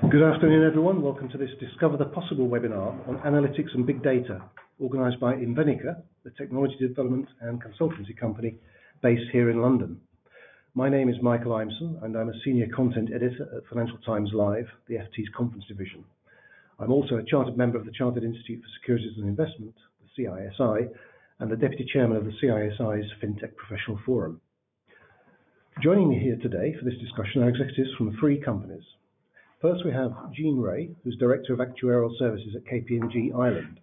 Good afternoon, everyone. Welcome to this Discover the Possible webinar on analytics and big data, organised by Invenica, the technology development and consultancy company based here in London. My name is Michael Imeson, and I'm a senior content editor at Financial Times Live, the FT's conference division. I'm also a chartered member of the Chartered Institute for Securities and Investment, the CISI, and the deputy chairman of the CISI's FinTech Professional Forum. Joining me here today for this discussion are executives from 3 companies. First, we have Jean Ray, who's Director of Actuarial Services at KPMG Ireland.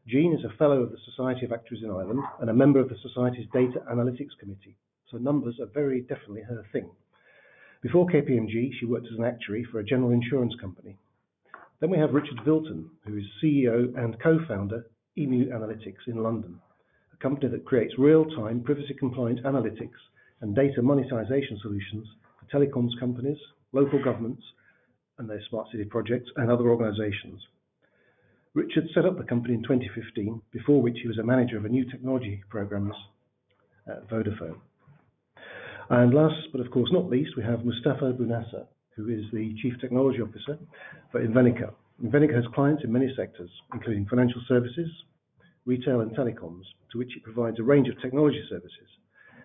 Jean is a Fellow of the Society of Actuaries in Ireland and a member of the Society's Data Analytics Committee, so numbers are very definitely her thing. Before KPMG, she worked as an actuary for a general insurance company. Then we have Richard Vilton, who is CEO and co-founder Emu Analytics in London, a company that creates real-time, privacy-compliant analytics and data monetization solutions for telecoms companies, local governments, and their smart city projects and other organisations. Richard set up the company in 2015, before which he was a manager of a new technology programs at Vodafone. And last, but of course not least, we have Mustafa Bounassa, who is the Chief Technology Officer for Invenica. Invenica has clients in many sectors, including financial services, retail and telecoms, to which it provides a range of technology services.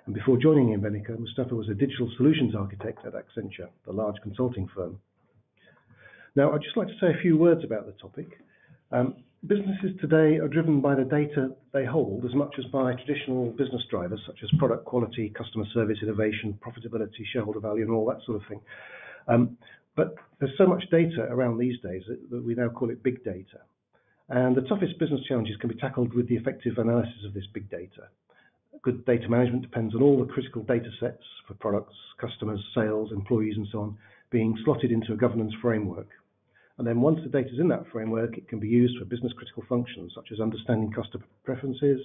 And before joining Invenica, Mustafa was a digital solutions architect at Accenture, the large consulting firm. Now, I'd just like to say a few words about the topic. Businesses today are driven by the data they hold as much as by traditional business drivers such as product quality, customer service, innovation, profitability, shareholder value, and all that sort of thing. But there's so much data around these days that we now call it big data. And the toughest business challenges can be tackled with the effective analysis of this big data. Good data management depends on all the critical data sets for products, customers, sales, employees, and so on, being slotted into a governance framework. And then once the data is in that framework, it can be used for business critical functions such as understanding customer preferences,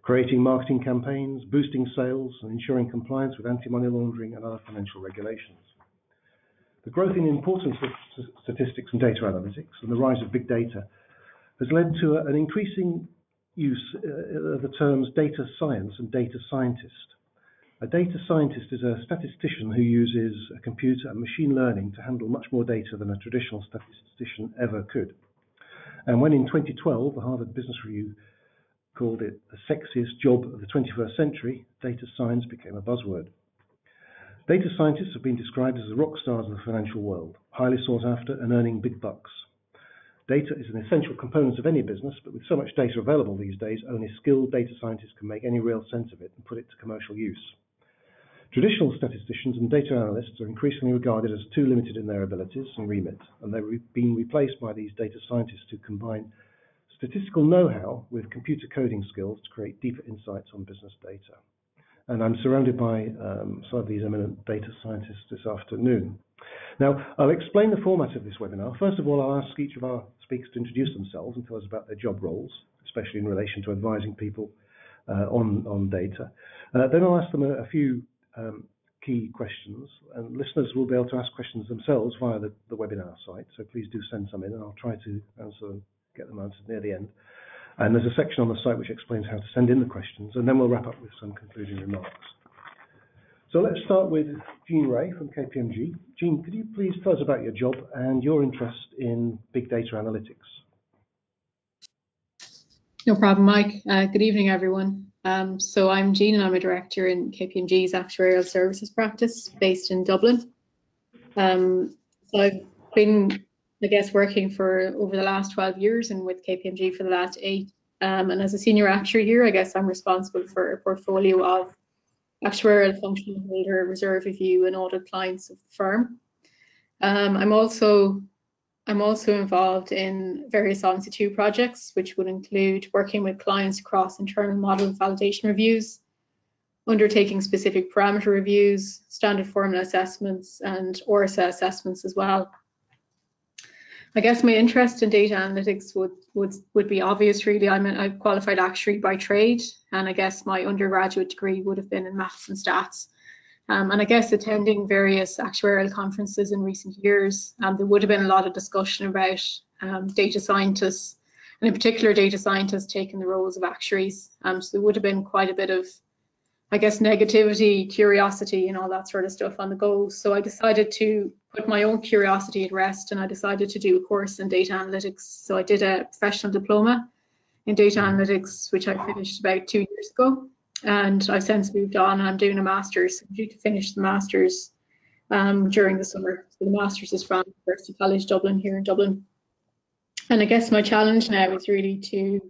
creating marketing campaigns, boosting sales, and ensuring compliance with anti-money laundering and other financial regulations. The growth in importance of statistics and data analytics and the rise of big data has led to an increasing use of the terms data science and data scientist. A data scientist is a statistician who uses a computer and machine learning to handle much more data than a traditional statistician ever could. And when in 2012, the Harvard Business Review called it the sexiest job of the 21st century, data science became a buzzword. Data scientists have been described as the rock stars of the financial world, highly sought after and earning big bucks. Data is an essential component of any business, but with so much data available these days, only skilled data scientists can make any real sense of it and put it to commercial use. Traditional statisticians and data analysts are increasingly regarded as too limited in their abilities and remit, and they're being replaced by these data scientists who combine statistical know-how with computer coding skills to create deeper insights on business data. And I'm surrounded by some of these eminent data scientists this afternoon. Now, I'll explain the format of this webinar. First of all, I'll ask each of our speakers to introduce themselves and tell us about their job roles, especially in relation to advising people on data. Then I'll ask them a few key questions, and listeners will be able to ask questions themselves via the webinar site, so please do send some in and I'll try to get them answered near the end. And there's a section on the site which explains how to send in the questions, and then we'll wrap up with some concluding remarks. So let's start with Jean Ray from KPMG. Jean, could you please tell us about your job and your interest in big data analytics? No problem, Mike. Good evening, everyone. So I'm Jean and I'm a director in KPMG's Actuarial Services practice based in Dublin. So I've been, I guess, working for over the last 12 years and with KPMG for the last 8. And as a senior actuary here, I guess I'm responsible for a portfolio of actuarial functional holder, reserve review and audit clients of the firm. I'm also involved in various Solvency II projects, which would include working with clients across internal model validation reviews, undertaking specific parameter reviews, standard formula assessments, and ORSA assessments as well. I guess my interest in data analytics would be obvious, really. I'm a qualified actuary by trade, and I guess my undergraduate degree would have been in maths and stats. And I guess attending various actuarial conferences in recent years, there would have been a lot of discussion about data scientists, and in particular data scientists taking the roles of actuaries. So there would have been quite a bit of I guess, negativity, curiosity, and all that sort of stuff on the go. So I decided to put my own curiosity at rest, and I decided to do a course in data analytics. So I did a professional diploma in data analytics, which I finished about 2 years ago. And I've since moved on, and I'm doing a master's. I'm due to finish the master's during the summer. So the master's is from University College Dublin, here in Dublin. And I guess my challenge now is really to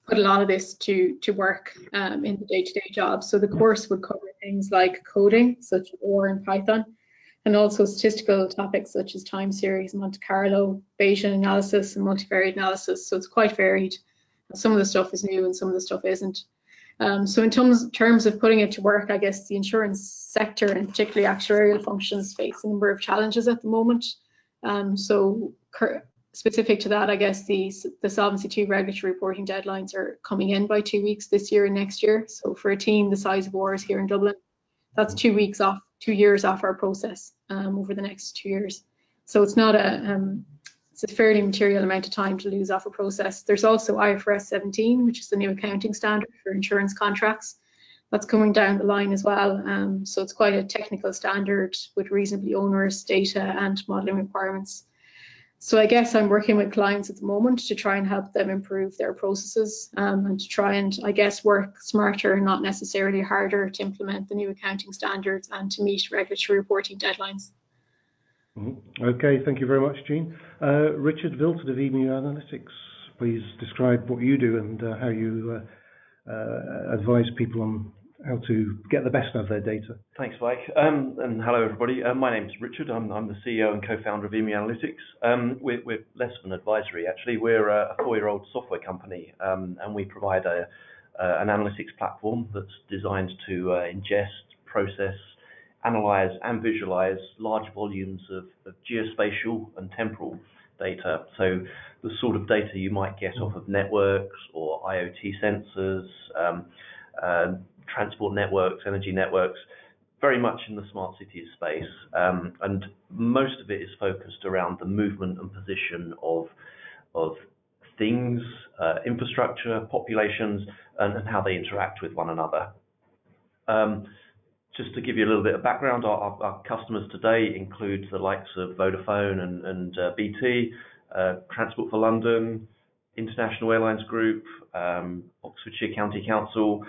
put a lot of this to work in the day-to-day job. So the course would cover things like coding, such as R and Python, and also statistical topics such as time series, Monte Carlo, Bayesian analysis, and multivariate analysis. So it's quite varied. Some of the stuff is new and some of the stuff isn't. So in terms of putting it to work, I guess the insurance sector, and particularly actuarial functions, face a number of challenges at the moment. So specific to that, I guess the Solvency II regulatory reporting deadlines are coming in by 2 weeks this year and next year. So for a team the size of ours here in Dublin, that's 2 weeks off, 2 years off our process over the next 2 years. So it's not it's a fairly material amount of time to lose off a process. There's also IFRS 17, which is the new accounting standard for insurance contracts. That's coming down the line as well. So it's quite a technical standard with reasonably onerous data and modelling requirements. So I guess I'm working with clients at the moment to try and help them improve their processes and to try and, I guess, work smarter and not necessarily harder to implement the new accounting standards and to meet regulatory reporting deadlines. Okay, thank you very much, Jean. Richard Vilton of Emu Analytics, please describe what you do and how you advise people on how to get the best out of their data. Thanks, Mike. And hello, everybody. My name's Richard. I'm the CEO and co-founder of Emu Analytics. We're less of an advisory, actually. We're a 4-year-old software company, and we provide an analytics platform that's designed to ingest, process, analyze and visualize large volumes of geospatial and temporal data. So the sort of data you might get off of networks or IoT sensors, transport networks, energy networks, very much in the smart cities space. And most of it is focused around the movement and position of things, infrastructure, populations, and how they interact with one another. Just to give you a little bit of background, our customers today include the likes of Vodafone and BT, Transport for London, International Airlines Group, Oxfordshire County Council,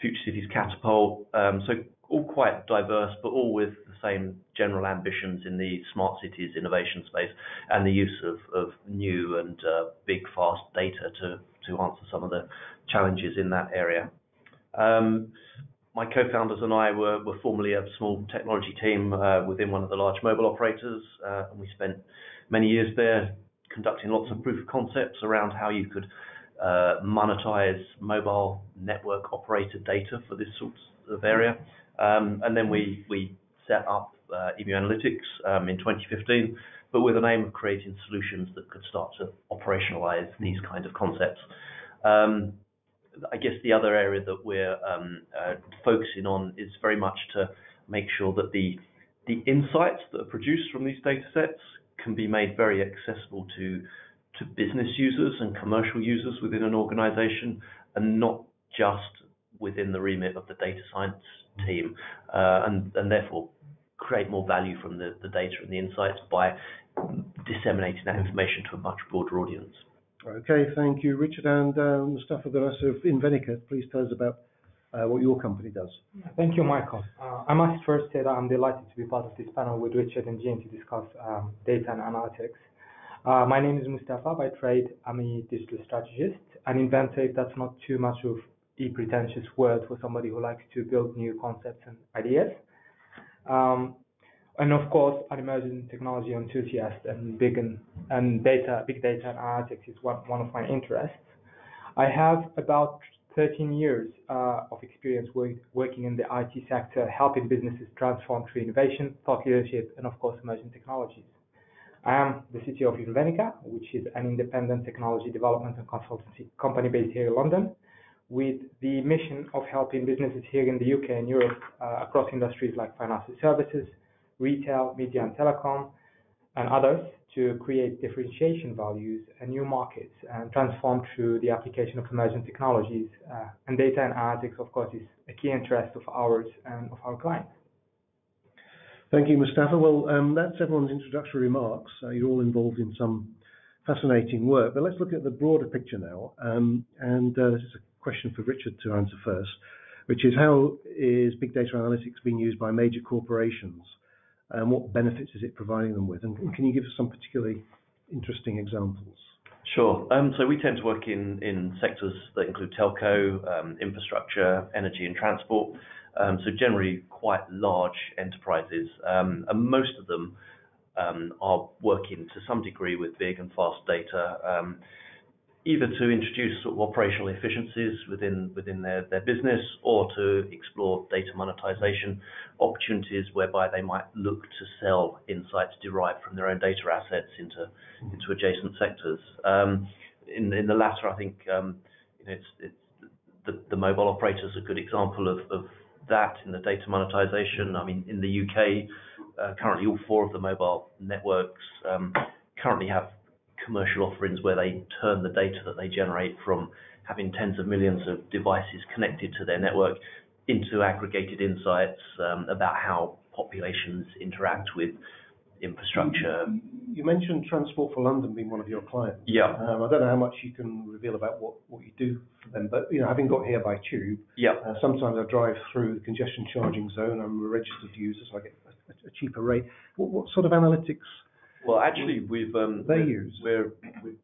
Future Cities Catapult, so all quite diverse, but all with the same general ambitions in the smart cities innovation space and the use of new and big, fast data to answer some of the challenges in that area. My co-founders and I were formerly a small technology team within one of the large mobile operators, and we spent many years there conducting lots of proof of concepts around how you could monetize mobile network operated data for this sort of area. And then we set up Emu Analytics in 2015, but with an aim of creating solutions that could start to operationalize these kind of concepts. I guess the other area that we're focusing on is very much to make sure that the insights that are produced from these data sets can be made very accessible to business users and commercial users within an organization, and not just within the remit of the data science team, and therefore create more value from the data and the insights by disseminating that information to a much broader audience. Okay, thank you, Richard. And Mustafa Ganas of Invenica, please tell us about what your company does. Thank you, Michael. I must first say that I'm delighted to be part of this panel with Richard and Jean to discuss data and analytics. My name is Mustafa. By trade, I'm a digital strategist, and inventor, if that's not too much of a pretentious word for somebody who likes to build new concepts and ideas. And of course, an emerging technology enthusiast, and big data and analytics is one of my interests. I have about 13 years of experience working in the IT sector, helping businesses transform through innovation, thought leadership, and of course, emerging technologies. I am the CTO of Invenica, which is an independent technology development and consultancy company based here in London, with the mission of helping businesses here in the UK and Europe across industries like financial services, retail, media and telecom, and others to create differentiation values and new markets and transform through the application of emerging technologies. And data and analytics, of course, is a key interest of ours and of our clients. Thank you, Mustafa. Well, that's everyone's introductory remarks. You're all involved in some fascinating work, but let's look at the broader picture now. This is a question for Richard to answer first, which is how is big data analytics being used by major corporations? And what benefits is it providing them with? And can you give us some particularly interesting examples? Sure. So we tend to work in sectors that include telco, infrastructure, energy and transport. So generally quite large enterprises. And most of them are working to some degree with big and fast data, either to introduce sort of operational efficiencies within their business, or to explore data monetization opportunities whereby they might look to sell insights derived from their own data assets into adjacent sectors. In the latter, I think it's the mobile operator is a good example of that in the data monetization. I mean, in the UK, currently all 4 of the mobile networks currently have commercial offerings where they turn the data that they generate from having tens of millions of devices connected to their network into aggregated insights about how populations interact with infrastructure. You mentioned Transport for London being one of your clients. Yeah. I don't know how much you can reveal about what you do for them, but having got here by tube, yeah. Sometimes I drive through the congestion charging zone. I'm a registered user, so I get a cheaper rate. What sort of analytics? Well, actually, we've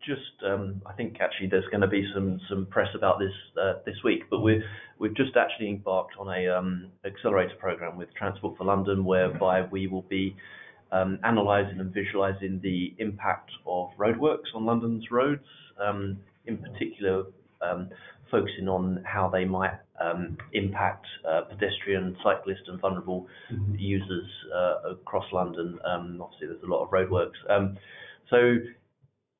just I think actually there's going to be some press about this week, but we've just actually embarked on a accelerator program with Transport for London, whereby we will be analysing and visualising the impact of roadworks on London's roads, in particular focusing on how they might impact pedestrian, cyclist and vulnerable users across London. Obviously, there's a lot of roadworks. So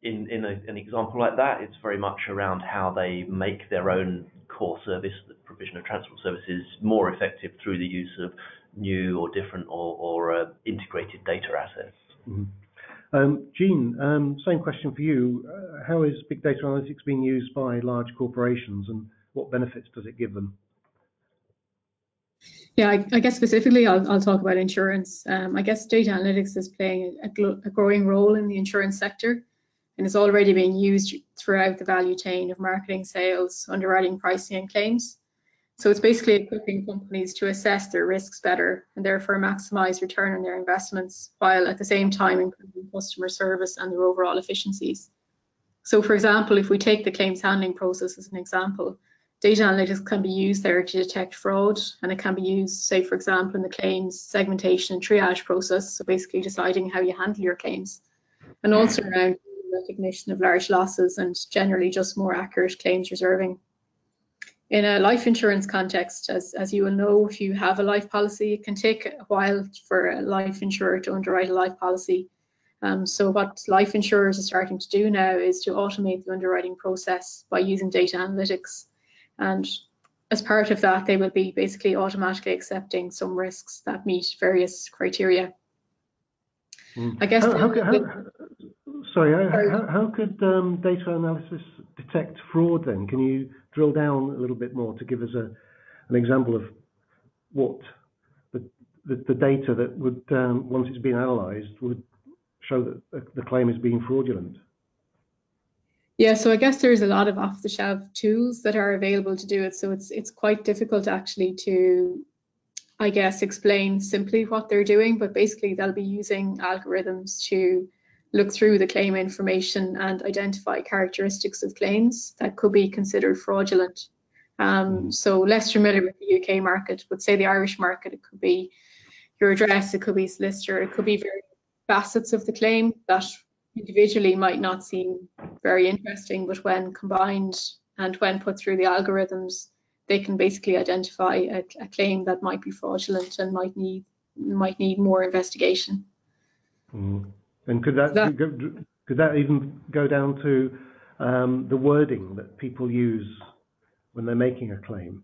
in an example like that, it's very much around how they make their own core service, the provision of transport services, more effective through the use of new or different or integrated data assets. Mm-hmm. Jean, same question for you. How is big data analytics being used by large corporations, and what benefits does it give them? Yeah, I guess specifically I'll talk about insurance. I guess data analytics is playing a growing role in the insurance sector, and is already being used throughout the value chain of marketing, sales, underwriting, pricing and claims. So it's basically equipping companies to assess their risks better and therefore maximize return on their investments, while at the same time improving customer service and their overall efficiencies. So for example, if we take the claims handling process as an example, data analytics can be used there to detect fraud, and it can be used, say, for example, in the claims segmentation and triage process, so basically deciding how you handle your claims, and also around recognition of large losses and generally just more accurate claims reserving. In a life insurance context, as you will know, if you have a life policy, it can take a while for a life insurer to underwrite a life policy. So what life insurers are starting to do now is to automate the underwriting process by using data analytics. And as part of that, they will be basically automatically accepting some risks that meet various criteria. I guess how could data analysis detect fraud then? Can you drill down a little bit more to give us an example of what the data that would, once it's been analysed, would show that the claim is being fraudulent? Yeah, so I guess there's a lot of off-the-shelf tools that are available to do it. So it's quite difficult actually to, I guess, explain simply what they're doing, but basically they'll be using algorithms to look through the claim information and identify characteristics of claims that could be considered fraudulent. So less familiar with the UK market, but say the Irish market, it could be your address, it could be solicitor, it could be various facets of the claim that individually might not seem very interesting, but when combined and when put through the algorithms, they can basically identify a claim that might be fraudulent and might need more investigation. And could that even go down to the wording that people use when they're making a claim?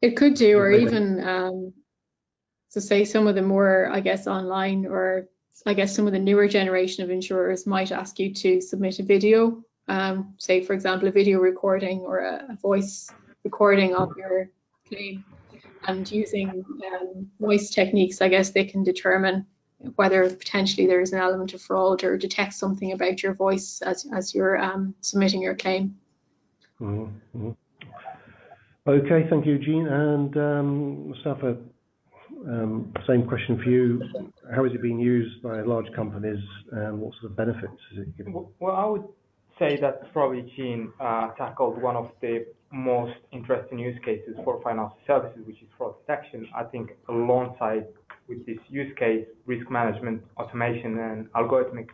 It could do, or even so say some of the more, I guess, online or I guess some of the newer generation of insurers might ask you to submit a video, say for example a video recording or a voice recording of your claim, and using voice techniques, I guess they can determine whether potentially there is an element of fraud or detect something about your voice as you're submitting your claim. Mm-hmm. Okay, thank you, Jean. And Mustafa, same question for you. How is it being used by large companies, and what sort of benefits is it giving? Well, I would say that probably Jean tackled one of the most interesting use cases for financial services, which is fraud detection. I think alongside with this use case, risk management, automation, and algorithmic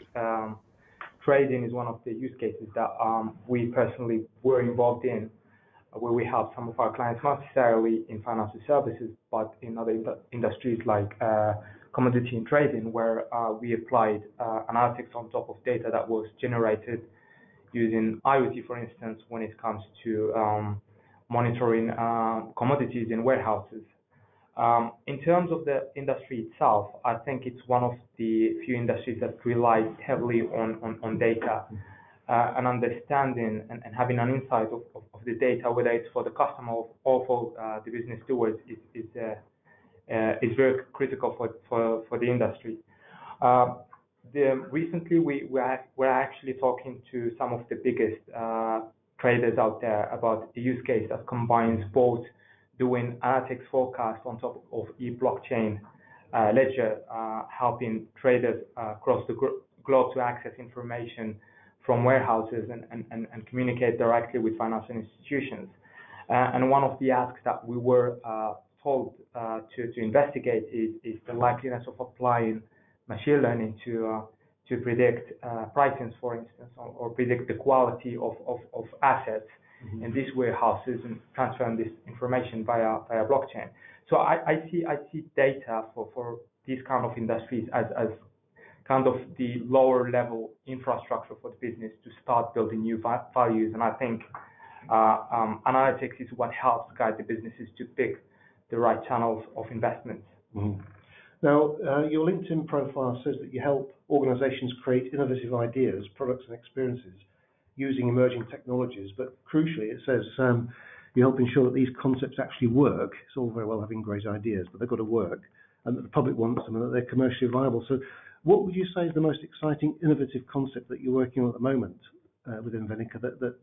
trading is one of the use cases that we personally were involved in, where we help some of our clients, not necessarily in financial services, but in other industries like commodity and trading, where we applied analytics on top of data that was generated using IoT, for instance, when it comes to monitoring commodities in warehouses. In terms of the industry itself, I think it's one of the few industries that relies heavily on data and understanding and having an insight of the data, whether it's for the customer or for the business stewards, is very critical for the industry. Recently, we're actually talking to some of the biggest traders out there about the use case that combines both doing analytics forecast on top of e-blockchain ledger, helping traders across the globe to access information from warehouses and communicate directly with financial institutions. And one of the asks that we were told to investigate is the likeliness of applying machine learning to predict pricings, for instance, or predict the quality of assets in these warehouses and transferring this information via blockchain. So I see data for these kind of industries as kind of the lower level infrastructure for the business to start building new values. And I think analytics is what helps guide the businesses to pick the right channels of investments. Mm-hmm. Now, your LinkedIn profile says that you help organizations create innovative ideas, products and experiences using emerging technologies, but crucially it says you help ensure that these concepts actually work. It's all very well having great ideas, but they've got to work, and that the public wants them and that they're commercially viable. So what would you say is the most exciting innovative concept that you're working on at the moment with Invenica that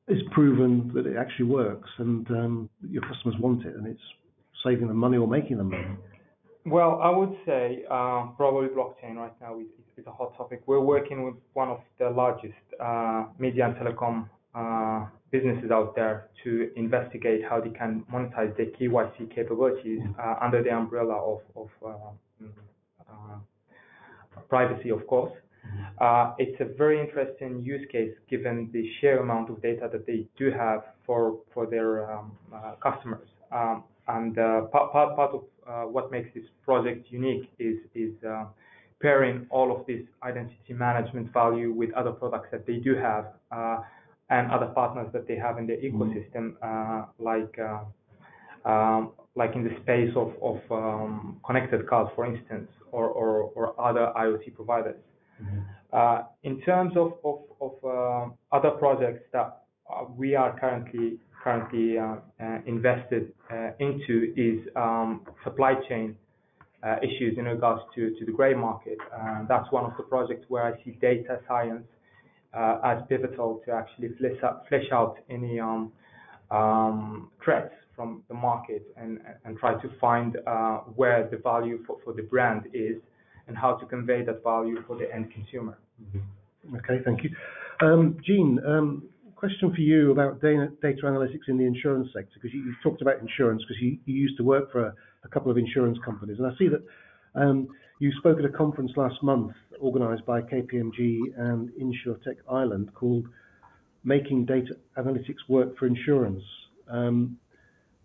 is proven that it actually works and your customers want it and it's saving them money or making them money? Well, I would say probably blockchain right now is a hot topic. We're working with one of the largest media and telecom businesses out there to investigate how they can monetize their KYC capabilities under the umbrella of privacy, of course. It's a very interesting use case given the sheer amount of data that they do have for their customers. And part of what makes this project unique is pairing all of this identity management value with other products that they do have and other partners that they have in their ecosystem, like in the space of connected cars, for instance, or other IoT providers. Mm-hmm. In terms of other projects that we are currently invested into is supply chain issues in regards to the grey market. That's one of the projects where I see data science as pivotal to actually flesh out any threats from the market and try to find where the value for the brand is and how to convey that value for the end consumer. Mm-hmm. Okay, thank you. Jean, question for you about data analytics in the insurance sector, because you talked about insurance because you used to work for a couple of insurance companies, and I see that you spoke at a conference last month organised by KPMG and InsurTech Ireland called Making Data Analytics Work for Insurance. And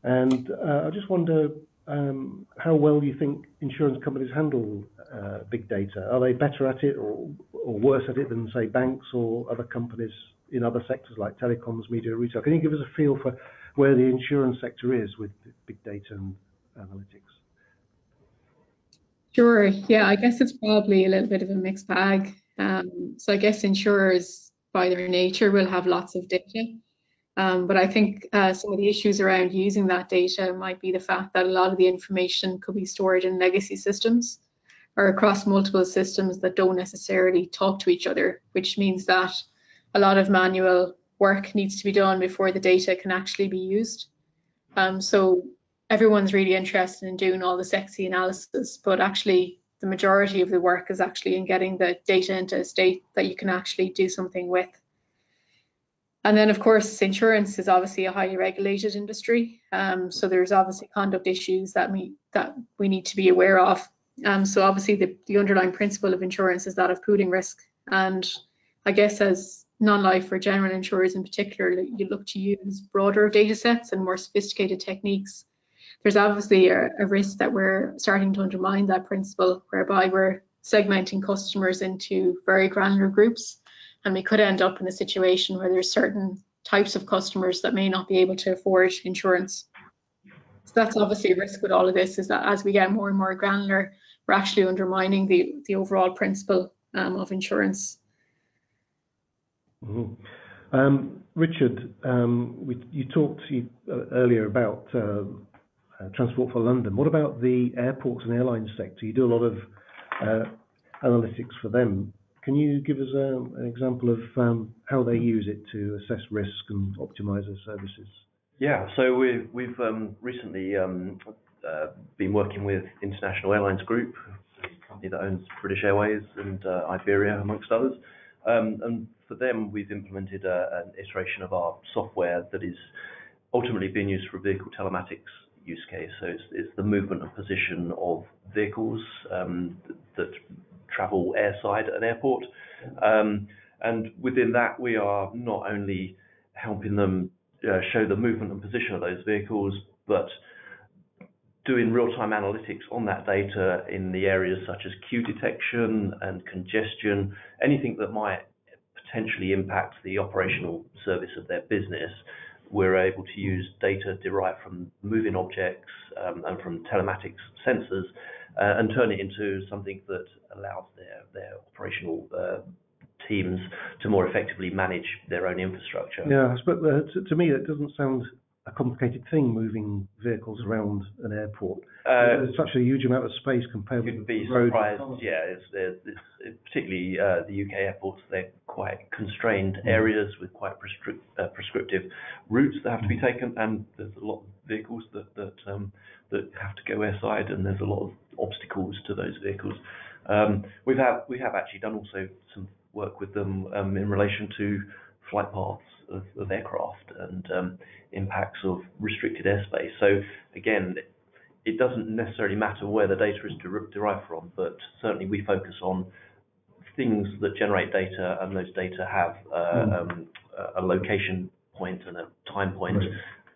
I just wonder how well you think insurance companies handle big data. Are they better at it or worse at it than, say, banks or other companies in other sectors like telecoms, media, retail? Can you give us a feel for where the insurance sector is with big data and analytics? Sure. Yeah, I guess it's probably a little bit of a mixed bag. So I guess insurers, by their nature, will have lots of data. But I think some of the issues around using that data might be the fact that a lot of the information could be stored in legacy systems or across multiple systems that don't necessarily talk to each other, which means that a lot of manual work needs to be done before the data can actually be used. So everyone's really interested in doing all the sexy analysis, but actually the majority of the work is actually in getting the data into a state that you can actually do something with. And then, of course, insurance is obviously a highly regulated industry. So there's obviously conduct issues that we need to be aware of. So obviously the underlying principle of insurance is that of pooling risk. And I guess as non-life or general insurers in particular, you look to use broader data sets and more sophisticated techniques. There's obviously a risk that we're starting to undermine that principle, whereby we're segmenting customers into very granular groups. And we could end up in a situation where there's certain types of customers that may not be able to afford insurance. So that's obviously a risk with all of this, is that as we get more and more granular, we're actually undermining the overall principle of insurance. Mm-hmm. Richard, you talked earlier about Transport for London. What about the airports and airline sector? You do a lot of analytics for them. Can you give us an example of how they use it to assess risk and optimize their services? Yeah, so we've recently been working with International Airlines Group, a company that owns British Airways and Iberia, amongst others. And for them, we've implemented an iteration of our software that is ultimately being used for a vehicle telematics use case. So it's the movement and position of vehicles that travel airside at an airport. And within that, we are not only helping them show the movement and position of those vehicles, but doing real-time analytics on that data in the areas such as queue detection and congestion, anything that might potentially impact the operational service of their business. We're able to use data derived from moving objects and from telematics sensors and turn it into something that allows their operational teams to more effectively manage their own infrastructure. Yeah, but to me, that doesn't sound a complicated thing, moving vehicles around an airport. There's such a huge amount of space compared with the road. Surprised. Yeah, it's particularly the UK airports. They're quite constrained areas with quite prescriptive routes that have to be taken, and there's a lot of vehicles that have to go airside, and there's a lot of obstacles to those vehicles. We have actually done also some work with them in relation to flight paths of aircraft and impacts of restricted airspace. So again, it doesn't necessarily matter where the data is derived from, but certainly we focus on things that generate data, and those data have a location point and a time point, right.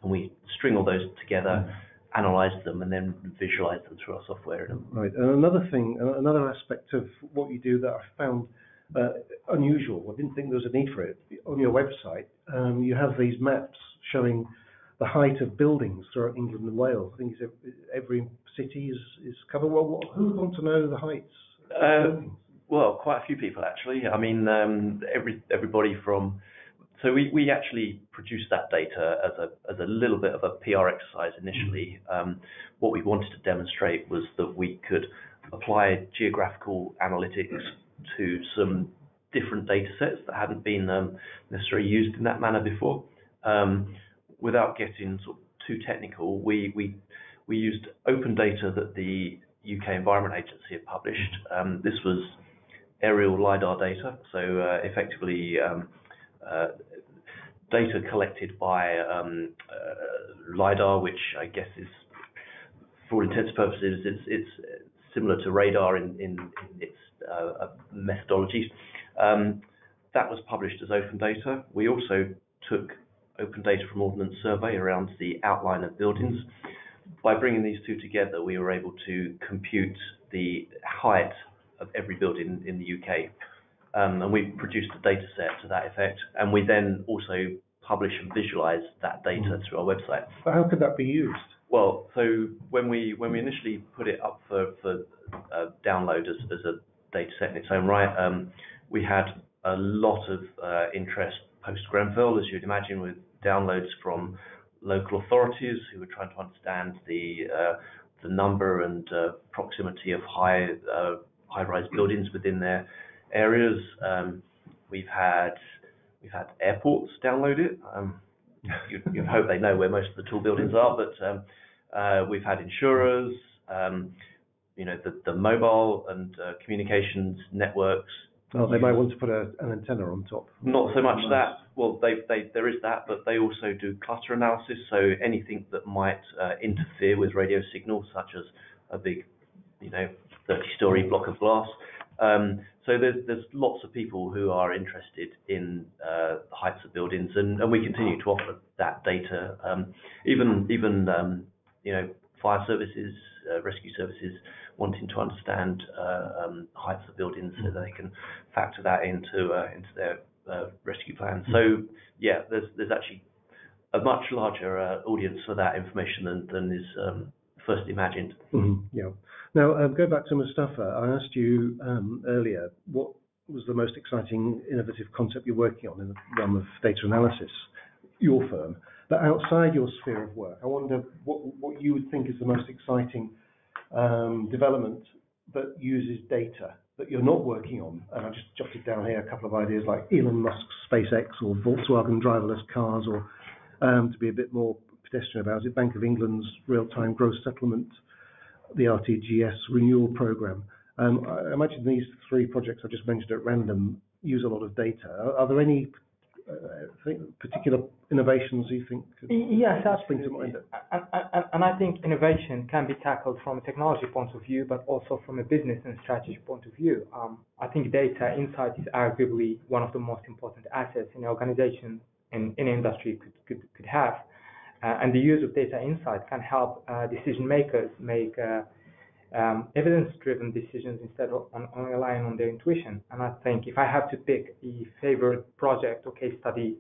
And we string all those together, analyze them, and then visualize them through our software. Right. And another aspect of what you do that I found unusual, I didn't think there was a need for it. On your website, you have these maps showing the height of buildings throughout England and Wales. I think every city is covered. Well, who would want to know the heights of buildings? Well, quite a few people actually. I mean, everybody from. So we actually produced that data as a little bit of a PR exercise initially. What we wanted to demonstrate was that we could apply geographical analytics to some different data sets that hadn't been necessarily used in that manner before. Without getting sort of too technical, we used open data that the UK Environment Agency had published. This was aerial LiDAR data, so effectively data collected by LiDAR, which I guess is, for all intents and purposes, it's similar to radar in its methodologies. That was published as open data. We also took open data from Ordnance Survey around the outline of buildings. By bringing these two together, we were able to compute the height of every building in the UK. And we produced a data set to that effect. And we then also publish and visualize that data through our website. But how could that be used? Well, so when we initially put it up for download as a data set in its own right, we had a lot of interest post Grenfell, as you'd imagine, with downloads from local authorities who were trying to understand the number and proximity of high-rise buildings within their areas. We've had airports download it. You'd hope they know where most of the tall buildings are, but we've had insurers, the mobile and communications networks. Well, they might want to put an antenna on top. Not so much that. Well, there is that, but they also do cluster analysis. So anything that might interfere with radio signals, such as a big, 30-story block of glass. So there's lots of people who are interested in the heights of buildings, and we continue to offer that data. Even fire services, rescue services, wanting to understand heights of buildings so they can factor that into their rescue plan. So yeah, there's actually a much larger audience for that information than is first imagined. Mm-hmm. Yeah. Now, go back to Mustafa. I asked you earlier what was the most exciting innovative concept you're working on in the realm of data analysis, your firm. But outside your sphere of work, I wonder what you would think is the most exciting development that uses data that you're not working on. And I just jotted down here a couple of ideas like Elon Musk's SpaceX or Volkswagen driverless cars, or to be a bit more pedestrian about it, Bank of England's real-time gross settlement, the RTGS renewal program. I imagine these three projects I just mentioned at random use a lot of data. Are there any particular innovations you think could spring to mind? And I think innovation can be tackled from a technology point of view, but also from a business and strategy point of view. I think data insight is arguably one of the most important assets an organization in industry could have. And the use of data insight can help decision makers make evidence-driven decisions instead of relying on their intuition. And I think if I have to pick a favorite project or case study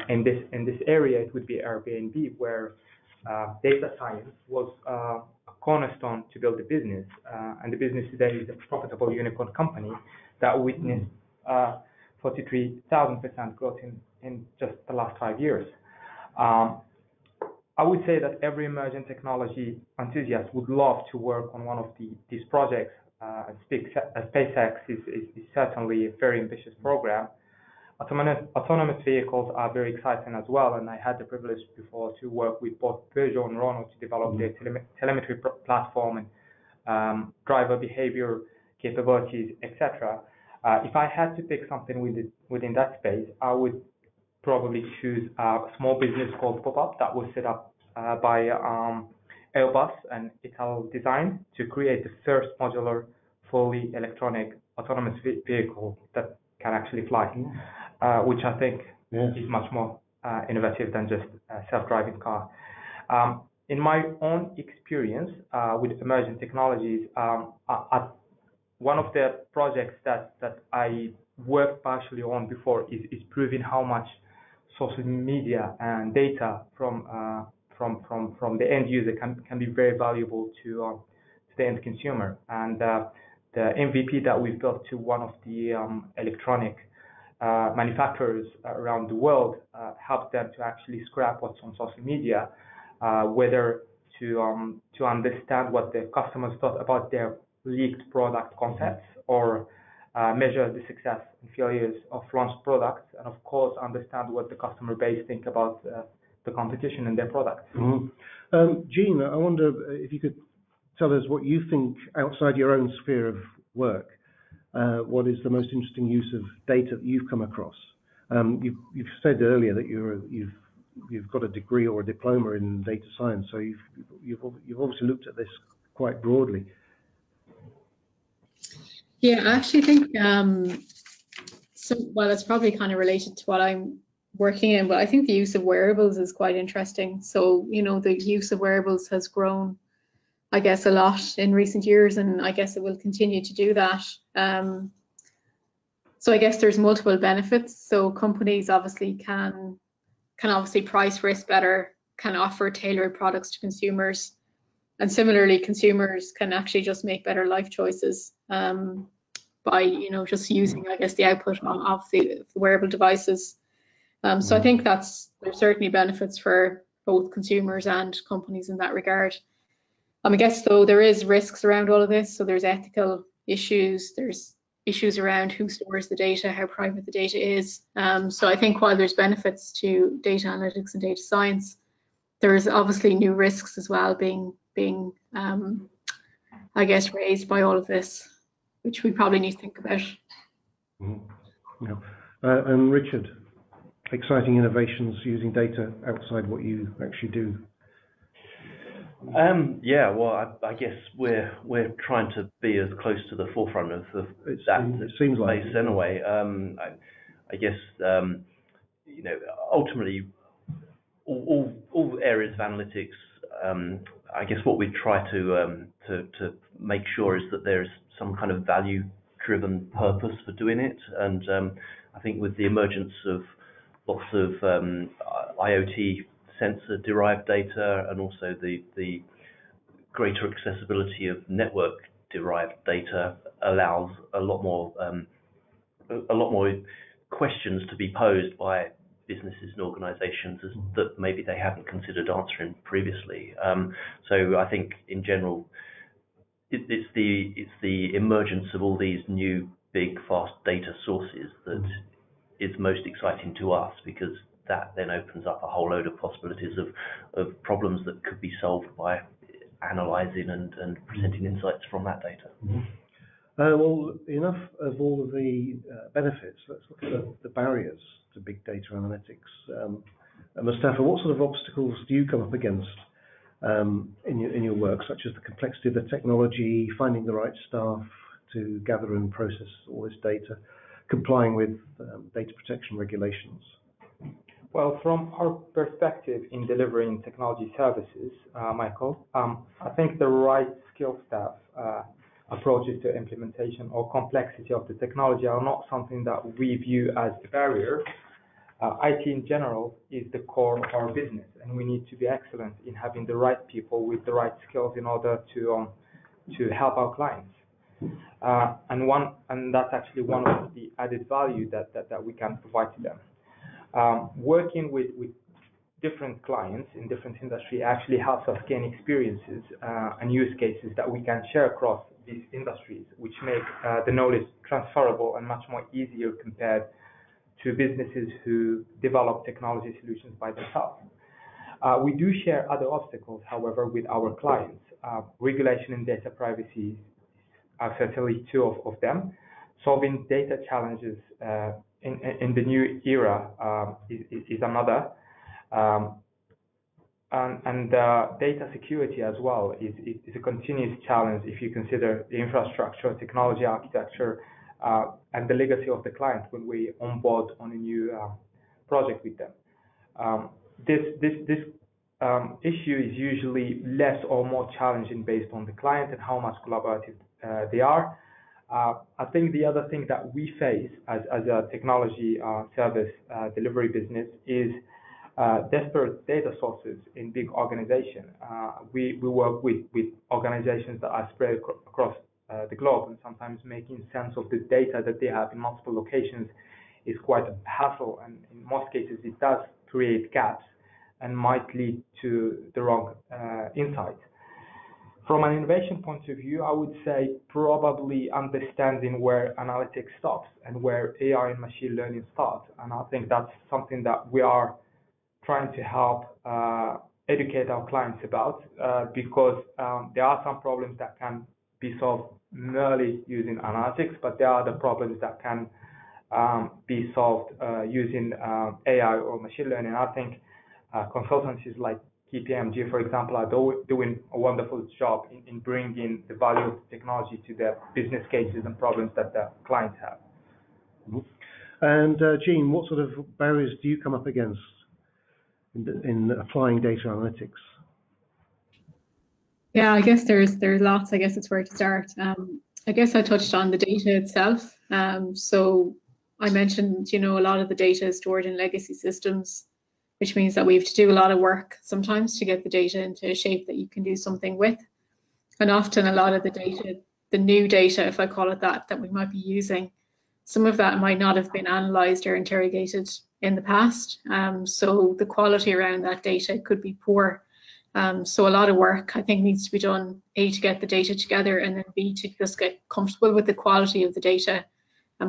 in this area, it would be Airbnb, where data science was a cornerstone to build the business. And the business today is a profitable unicorn company that witnessed 43,000% growth in just the last 5 years. I would say that every emerging technology enthusiast would love to work on one of these projects. SpaceX is certainly a very ambitious program. Autonomous vehicles are very exciting as well, and I had the privilege before to work with both Peugeot and Renault to develop their telemetry platform and driver behavior capabilities, etc. If I had to pick something within that space, I would probably choose a small business called Pop-Up that was set up by Airbus and Ital Design to create the first modular, fully electronic autonomous vehicle that can actually fly, which I think is much more innovative than just a self-driving car. In my own experience with emerging technologies, one of the projects that I worked partially on before is proving how much social media and data from the end user can be very valuable to the end consumer. And the MVP that we've built to one of the electronic manufacturers around the world helped them to actually scrap what's on social media, whether to understand what their customers thought about their leaked product concepts, or measure the success and failures of launched products, and of course understand what the customer base think about the competition and their products. Mm-hmm. Jean, I wonder if you could tell us what you think outside your own sphere of work. What is the most interesting use of data that you've come across? You've said earlier that you've got a degree or a diploma in data science, so you've obviously looked at this quite broadly. Yeah, I actually think well, it's probably kind of related to what I'm working in, but I think the use of wearables is quite interesting. So, the use of wearables has grown, I guess, a lot in recent years, and I guess it will continue to do that. So I guess there's multiple benefits. So companies obviously can obviously price risk better can offer tailored products to consumers. And similarly, consumers can actually just make better life choices by, just using, I guess, the output of the wearable devices. So I think there's certainly benefits for both consumers and companies in that regard. I guess, though, there is risks around all of this. So there's ethical issues, there's issues around who stores the data, how private the data is. So I think while there's benefits to data analytics and data science, there's obviously new risks as well being I guess, raised by all of this, which we probably need to think about. Yeah. And Richard, exciting innovations using data outside what you actually do. Yeah, well, I guess we're trying to be as close to the forefront of It seems like space anyway. I guess ultimately all areas of analytics. I guess what we try to make sure is that there's some kind of value-driven purpose for doing it, and I think with the emergence of lots of IoT sensor-derived data, and also the greater accessibility of network-derived data allows a lot more questions to be posed by businesses and organisations that maybe they haven't considered answering previously. So I think in general, it's the emergence of all these new big fast data sources that is most exciting to us, because that then opens up a whole load of possibilities of problems that could be solved by analysing and presenting insights from that data. Well, enough of all of the benefits. Let's look at the barriers to big data analytics. Mustafa, what sort of obstacles do you come up against in your work, such as the complexity of the technology, finding the right staff to gather and process all this data, complying with data protection regulations? Well, from our perspective in delivering technology services, Michael, I think the right skill staff approaches to implementation or complexity of the technology are not something that we view as a barrier. IT in general is the core of our business, and we need to be excellent in having the right people with the right skills in order to help our clients. And that's actually one of the added value that we can provide to them. Working with different clients in different industry actually helps us gain experiences and use cases that we can share across these industries, which make the knowledge transferable and much more easier compared to businesses who develop technology solutions by themselves. We do share other obstacles, however, with our clients. Regulation and data privacy are certainly two of them. Solving data challenges in the new era is another. And data security as well is a continuous challenge if you consider the infrastructure, technology architecture, and the legacy of the client when we onboard on a new project with them. This issue is usually less or more challenging based on the client and how much collaborative they are. I think the other thing that we face as a technology service delivery business is disparate data sources in big organizations. We work with organizations that are spread across the globe, and sometimes making sense of the data that they have in multiple locations is quite a hassle, and in most cases it does create gaps and might lead to the wrong insight. From an innovation point of view, I would say probably understanding where analytics stops and where AI and machine learning start. And I think that's something that we are trying to help educate our clients about, because there are some problems that can be solved merely using analytics, but there are other problems that can be solved using AI or machine learning. I think consultancies like KPMG, for example, are doing a wonderful job in bringing the value of technology to their business cases and problems that the clients have. And Jean, what sort of barriers do you come up against in applying data analytics? Yeah, I guess there's lots. I guess it's where to start. I guess I touched on the data itself. So I mentioned, a lot of the data is stored in legacy systems. which means that we have to do a lot of work sometimes to get the data into a shape that you can do something with. And often a lot of the data, the new data, if I call it that we might be using, some of that might not have been analysed or interrogated in the past. So the quality around that data could be poor. So a lot of work, I think, needs to be done, A, to get the data together, and then B, to just get comfortable with the quality of the data,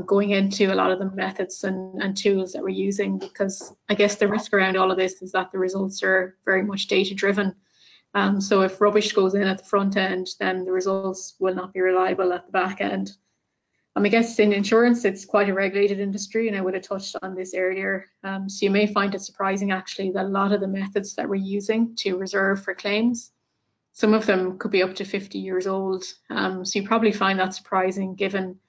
going into a lot of the methods and tools that we're using, because I guess the risk around all of this is that the results are very much data driven. So if rubbish goes in at the front end, then the results will not be reliable at the back end. I guess in insurance, it's quite a regulated industry, and I would have touched on this earlier. So you may find it surprising, actually, that a lot of the methods that we're using to reserve for claims, some of them could be up to 50 years old. So you probably find that surprising given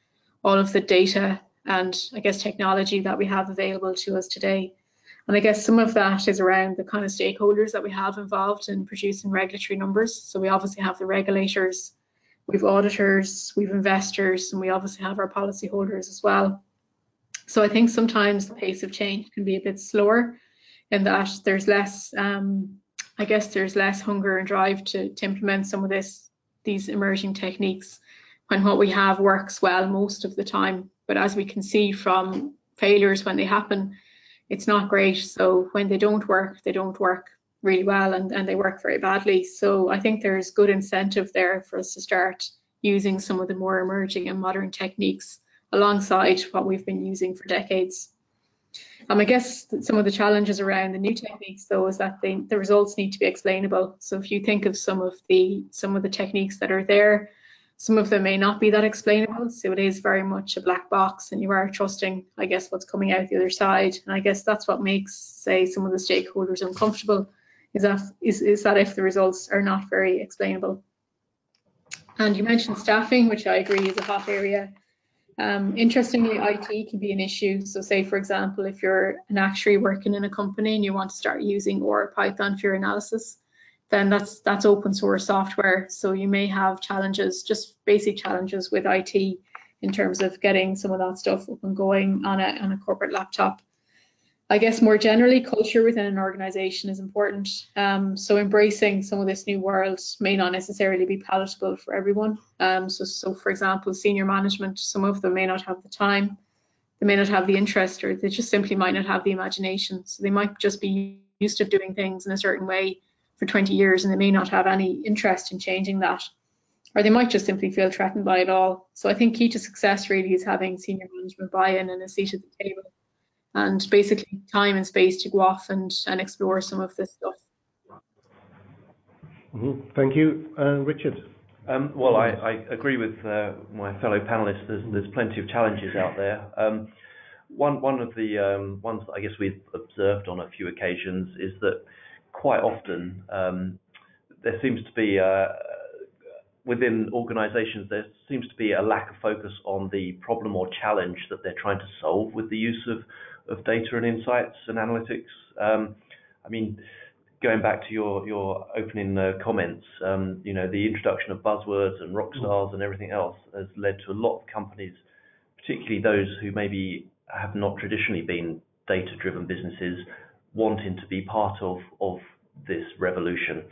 all of the data and, I guess, technology that we have available to us today. And I guess some of that is around the kind of stakeholders that we have involved in producing regulatory numbers. So we obviously have the regulators, we've auditors, we've investors, and we obviously have our policyholders as well. So I think sometimes the pace of change can be a bit slower in that there's less, I guess there's less hunger and drive to implement some of these emerging techniques when what we have works well most of the time. But as we can see from failures when they happen, it's not great. So when they don't work really well, and they work very badly. So I think there's good incentive there for us to start using some of the more emerging and modern techniques alongside what we've been using for decades. I guess some of the challenges around the new techniques, though, is that the results need to be explainable. So if you think of some of the techniques that are there, some of them may not be that explainable. So it is very much a black box, and you are trusting, I guess, what's coming out the other side. And I guess that's what makes, say, some of the stakeholders uncomfortable, is that if the results are not very explainable. And you mentioned staffing, which I agree is a hot area. Interestingly, IT can be an issue. So say, for example, if you're an actuary working in a company and you want to start using or Python for your analysis, then that's open source software. So you may have challenges, just basic challenges with IT in terms of getting some of that stuff up and going on a corporate laptop. I guess more generally, culture within an organization is important. So embracing some of this new world may not necessarily be palatable for everyone. So for example, senior management, some of them may not have the time, they may not have the interest, or they just simply might not have the imagination. So they might just be used to doing things in a certain way for 20 years, and they may not have any interest in changing that. Or they might just simply feel threatened by it all. So I think key to success really is having senior management buy-in and a seat at the table, and basically time and space to go off and explore some of this stuff. Thank you. Richard? Well, I agree with my fellow panelists. There's plenty of challenges out there. One of the ones that I guess we've observed on a few occasions is that quite often there seems to be, within organizations, there seems to be a lack of focus on the problem or challenge that they're trying to solve with the use of data and insights and analytics. I mean, going back to your opening comments, you know, the introduction of buzzwords and rock stars and everything else has led to a lot of companies, particularly those who maybe have not traditionally been data-driven businesses, wanting to be part of this revolution.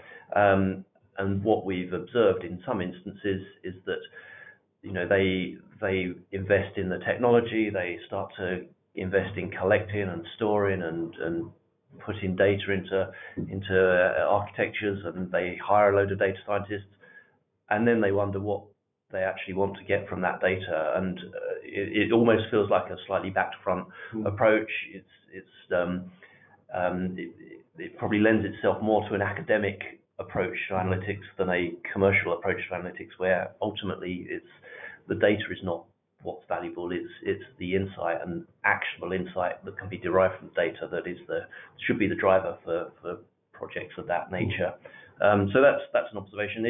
And what we've observed in some instances is that, you know, they invest in the technology, they start to invest in collecting and storing and putting data into architectures, and they hire a load of data scientists, and then they wonder what they actually want to get from that data. And it almost feels like a slightly back to front approach. It probably lends itself more to an academic approach to analytics than a commercial approach to analytics, where ultimately the data is not what's valuable, it's the insight and actionable insight that can be derived from data that should be the driver for projects of that nature. So that's an observation.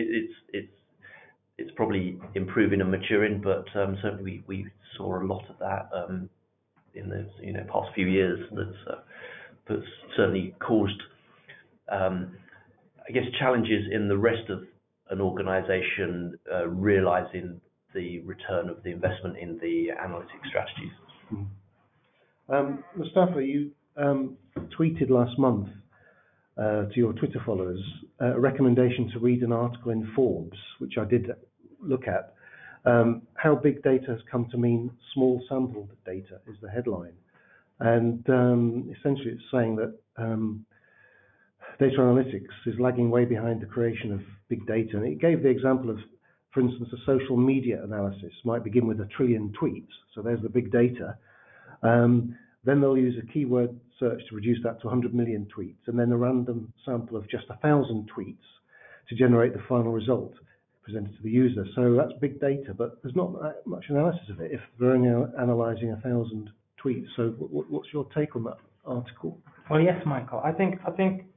It's probably improving and maturing, but certainly we saw a lot of that in the past few years. That's certainly caused I guess challenges in the rest of an organisation realising the return of the investment in the analytic strategies. Mustafa, you tweeted last month to your Twitter followers a recommendation to read an article in Forbes, which I did look at. How big data has come to mean small sampled data is the headline. And essentially it's saying that data analytics is lagging way behind the creation of big data. And it gave the example of, for instance, a social media analysis might begin with 1 trillion tweets. So there's the big data. Then they'll use a keyword search to reduce that to 100 million tweets, and then a random sample of just 1,000 tweets to generate the final result presented to the user. So that's big data, but there's not much analysis of it if they're only analysing 1,000 tweets. So what's your take on that article? Well, yes, Michael. I think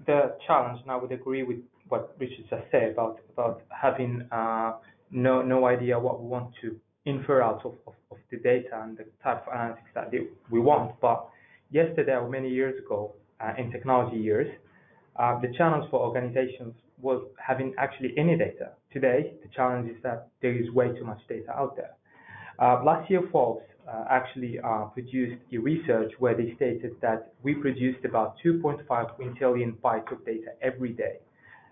the challenge, and I would agree with what Richard just said about having no idea what we want to infer out of the data and the type of analytics that we want. But yesterday or many years ago, in technology years, the challenge for organizations was having actually any data. Today, the challenge is that there is way too much data out there. Last year, Forbes actually produced a research where they stated that we produced about 2.5 quintillion bytes of data every day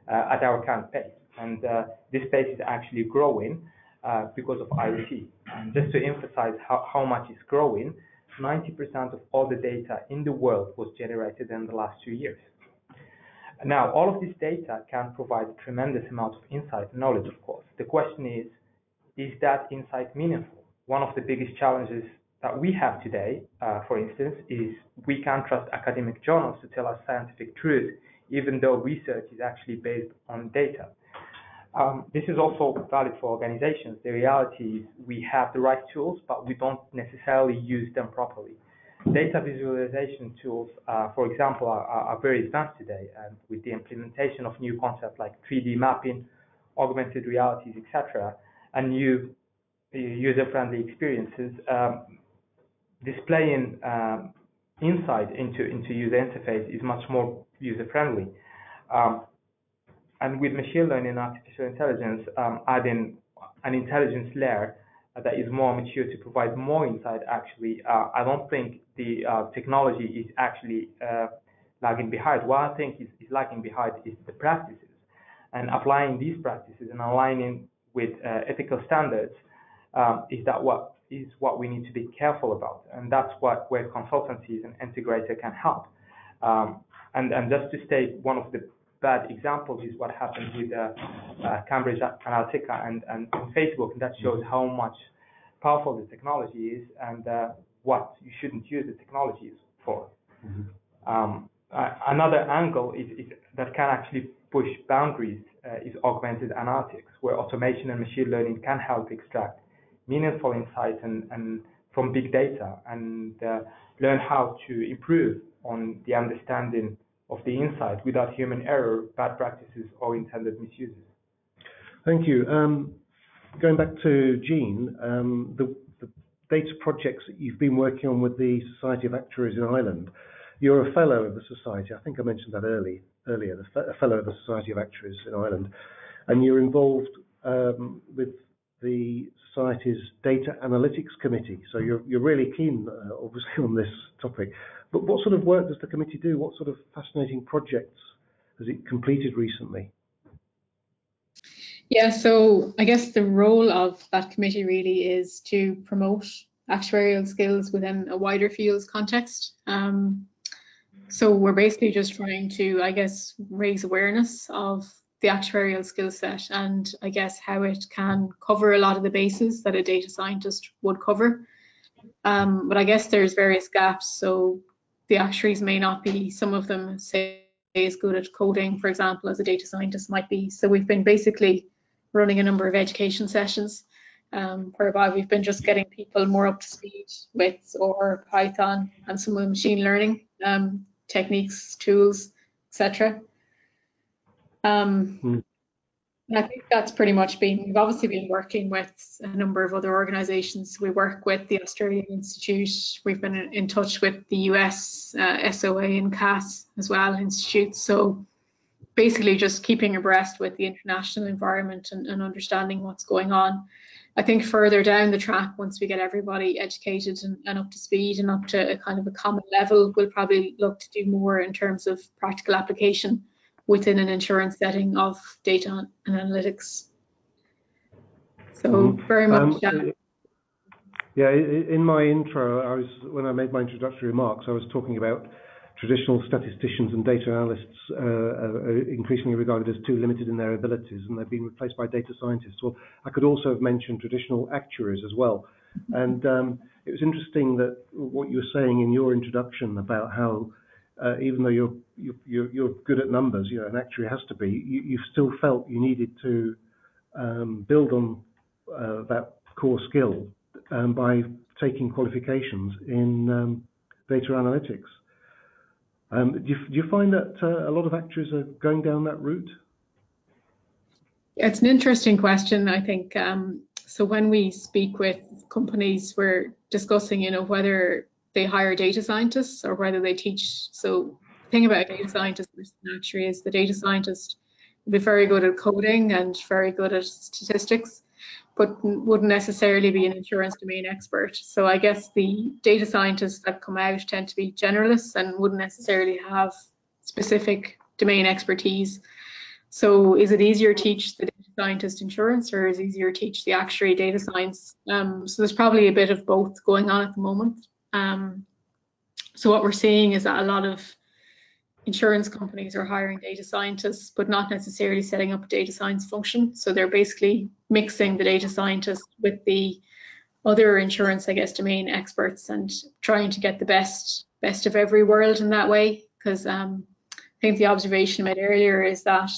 at our current pace. And this pace is actually growing because of IoT. And just to emphasize how much it's growing, 90% of all the data in the world was generated in the last 2 years. Now, all of this data can provide a tremendous amount of insight and knowledge, of course. The question is that insight meaningful? One of the biggest challenges that we have today, for instance, is we can't trust academic journals to tell us scientific truth, even though research is actually based on data. This is also valid for organizations. The reality is we have the right tools, but we don't necessarily use them properly. Data visualization tools, for example, are very advanced today, and with the implementation of new concepts like 3D mapping, augmented realities, etc., and new user-friendly experiences, displaying insight into user interface is much more user-friendly. And with machine learning and artificial intelligence, adding an intelligence layer that is more mature to provide more insight, actually, I don't think the technology is actually lagging behind. What I think is lagging behind is the practices. And applying these practices and aligning with ethical standards is what we need to be careful about. And that's where consultancies and integrator can help. And just to state one of the bad examples is what happened with Cambridge Analytica and Facebook, and that shows how much powerful the technology is and what you shouldn't use the technologies for. Mm-hmm. Another angle is that can actually push boundaries is augmented analytics, where automation and machine learning can help extract meaningful insights and from big data and learn how to improve on the understanding of the insight without human error, bad practices, or intended misuses. Thank you. Going back to Jean, the data projects that you've been working on with the Society of Actuaries in Ireland, you're a fellow of the Society. I think I mentioned that earlier, a fellow of the Society of Actuaries in Ireland, and you're involved with the Society's Data Analytics Committee. So you're really keen, obviously, on this topic. But what sort of work does the committee do? What sort of fascinating projects has it completed recently? Yeah, so I guess the role of that committee really is to promote actuarial skills within a wider fields context. So we're basically just trying to, I guess, raise awareness of the actuarial skill set and I guess how it can cover a lot of the bases that a data scientist would cover. But I guess there's various gaps. So the actuaries may not be, some of them say, as good at coding, for example, as a data scientist might be. So we've been basically running a number of education sessions whereby we've been just getting people more up to speed with or Python and some of the machine learning techniques, tools, etc. I think that's pretty much been, we've obviously been working with a number of other organizations. We work with the Australian Institute. We've been in touch with the US SOA and CAS as well, institutes. So basically just keeping abreast with the international environment and understanding what's going on. I think further down the track, once we get everybody educated and up to speed and up to a kind of a common level, we'll probably look to do more in terms of practical application within an insurance setting of data and analytics. So very much. Yeah, in my intro, when I made my introductory remarks, I was talking about traditional statisticians and data analysts are increasingly regarded as too limited in their abilities, and they've been replaced by data scientists. Well, I could also have mentioned traditional actuaries as well. And it was interesting that what you were saying in your introduction about how even though you're good at numbers, an actuary has to be, you still felt you needed to build on that core skill by taking qualifications in data analytics. Do you find that a lot of actuaries are going down that route? It's an interesting question, I think. So when we speak with companies, we're discussing, whether they hire data scientists or whether they teach. So the thing about a data scientist versus an actuary is the data scientist will be very good at coding and very good at statistics, but wouldn't necessarily be an insurance domain expert. So I guess the data scientists that come out tend to be generalists and wouldn't necessarily have specific domain expertise. So is it easier to teach the data scientist insurance, or is it easier to teach the actuary data science? So there's probably a bit of both going on at the moment. So what we're seeing is that a lot of insurance companies are hiring data scientists, but not necessarily setting up a data science function. So they're basically mixing the data scientist with the other insurance, I guess, domain experts, and trying to get the best of every world in that way. Because I think the observation made earlier is that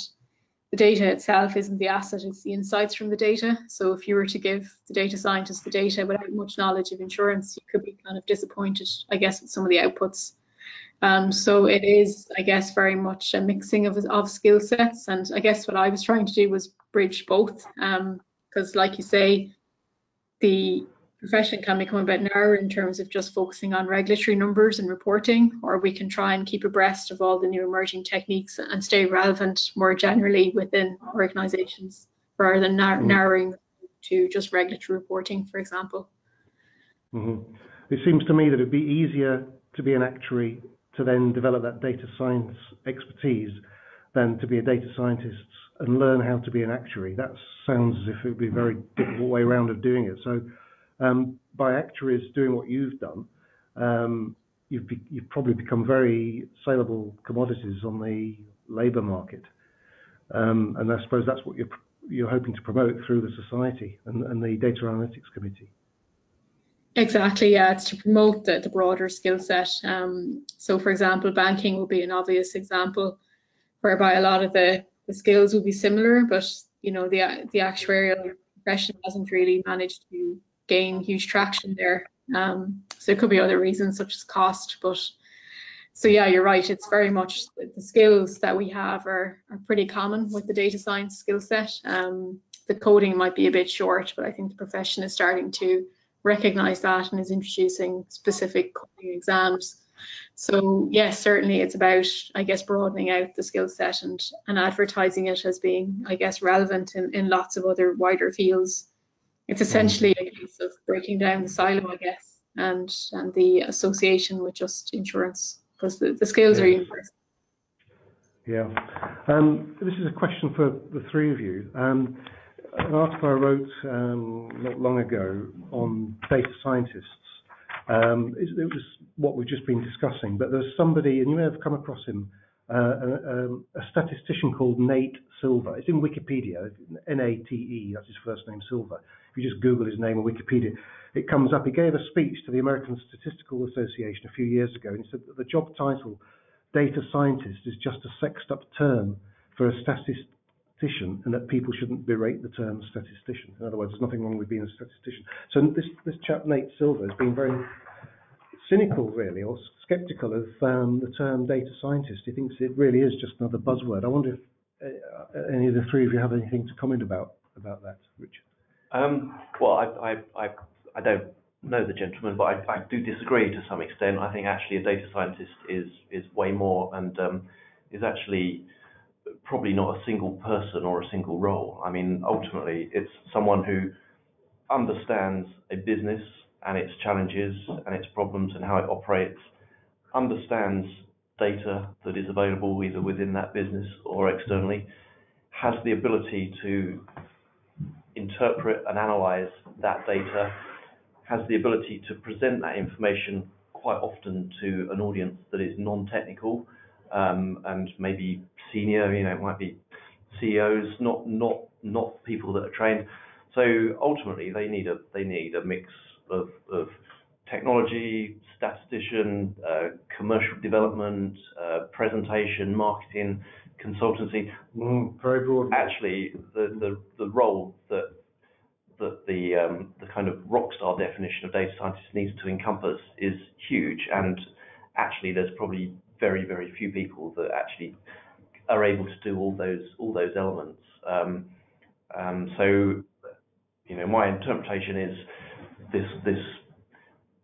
the data itself isn't the asset, it's the insights from the data. So if you were to give the data scientist the data without much knowledge of insurance, you could be kind of disappointed, I guess, with some of the outputs. So it is, I guess, very much a mixing of skill sets. And I guess what I was trying to do was bridge both, because like you say, the profession can become a bit narrow in terms of just focusing on regulatory numbers and reporting, or we can try and keep abreast of all the new emerging techniques and stay relevant more generally within organizations rather than narrowing to just regulatory reporting, for example. It seems to me that it'd be easier to be an actuary to then develop that data science expertise than to be a data scientist and learn how to be an actuary. That sounds as if it would be a very difficult way around of doing it. So by actuaries doing what you've done, you've probably become very saleable commodities on the labour market. And I suppose that's what you're hoping to promote through the Society and the Data Analytics Committee. Exactly, yeah, it's to promote the broader skill set. So for example, banking will be an obvious example whereby a lot of the skills will be similar, but the actuarial profession hasn't really managed to gain huge traction there. So there could be other reasons such as cost, but so yeah, you're right, it's very much the skills that we have are pretty common with the data science skill set. The coding might be a bit short, but I think the profession is starting to recognize that and is introducing specific coding exams. So yes, certainly it's about, I guess, broadening out the skill set and advertising it as being, I guess, relevant in lots of other wider fields. It's essentially a case of breaking down the silo, I guess, and the association with just insurance, because the skills are universal. Yeah. This is a question for the three of you. An article I wrote not long ago on data scientists. It was what we've just been discussing, but there's somebody, and you may have come across him, a statistician called Nate Silver. It's in Wikipedia, N-A-T-E, that's his first name, Silver. If you just Google his name on Wikipedia, it comes up. He gave a speech to the American Statistical Association a few years ago, and he said that the job title, data scientist, is just a sexed up term for a statistician, and that people shouldn't berate the term statistician. In other words, there's nothing wrong with being a statistician. So this chap, Nate Silver, has been very cynical, really, or skeptical of the term data scientist. He thinks it really is just another buzzword. I wonder if any of the three of you have anything to comment about that, Richard. Well, I don't know the gentleman, but I do disagree to some extent. I think actually a data scientist is way more, and is actually probably not a single person or a single role. I mean, ultimately, it's someone who understands a business and its challenges and its problems and how it operates, understands data that is available either within that business or externally, has the ability to interpret and analyze that data, has the ability to present that information quite often to an audience that is non-technical and maybe senior, it might be CEOs, not people that are trained. So ultimately, they need a mix of technology, statistician, commercial development, presentation, marketing, consultancy. Very broad. Actually, the role that the kind of rock star definition of data scientist needs to encompass is huge, and actually there's probably very, very few people that actually are able to do all those elements. So, my interpretation is this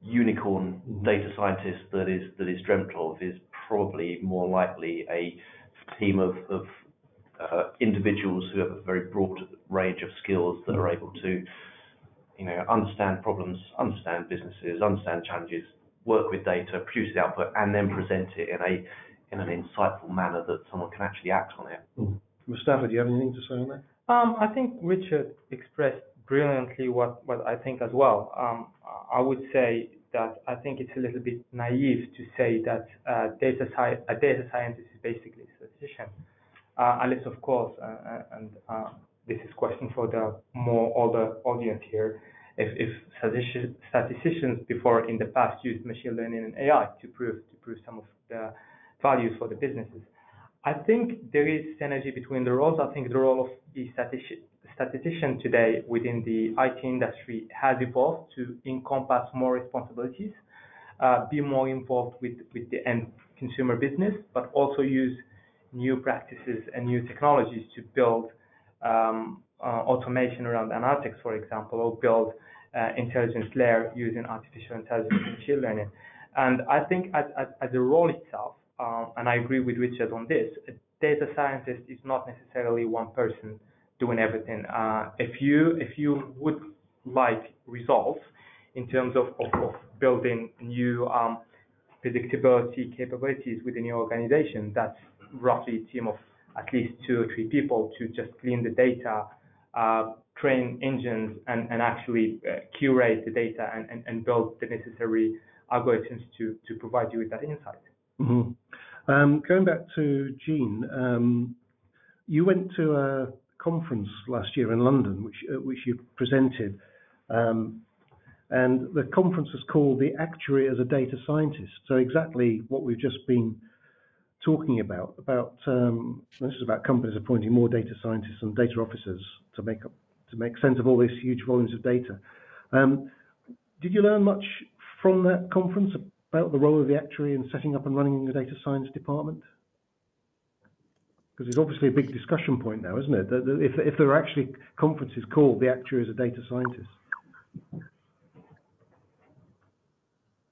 unicorn data scientist that is dreamt of is probably more likely a team of individuals who have a very broad range of skills that are able to, understand problems, understand businesses, understand challenges, work with data, produce the output, and then present it in an insightful manner that someone can actually act on it. Mustafa, do you have anything to say on that? I think Richard expressed brilliantly what I think as well. I would say that I think it's a little bit naive to say that a data scientist is basically a statistician. Unless, of course, and this is a question for the more older audience here, if statisticians before in the past used machine learning and AI to prove some of the values for the businesses. I think there is synergy between the roles. I think the role of the statistician today within the IT industry has evolved to encompass more responsibilities, be more involved with the end consumer business, but also use new practices and new technologies to build automation around analytics, for example, or build intelligence layer using artificial intelligence and machine learning. And I think as a role itself, and I agree with Richard on this, a data scientist is not necessarily one person doing everything. If you would like results in terms of building new predictability capabilities within your organization, that's roughly a team of at least 2 or 3 people to just clean the data, train engines, and actually curate the data and build the necessary algorithms to provide you with that insight. Mm-hmm. Going back to Jean, you went to a conference last year in London, which you presented, and the conference was called "The Actuary as a Data Scientist." So exactly what we've just been talking about this is about companies appointing more data scientists and data officers to make sense of all these huge volumes of data. Did you learn much from that conference about the role of the actuary in setting up and running the data science department? Because it's obviously a big discussion point now, isn't it? If there are actually conferences called "The Actuary as a Data Scientist."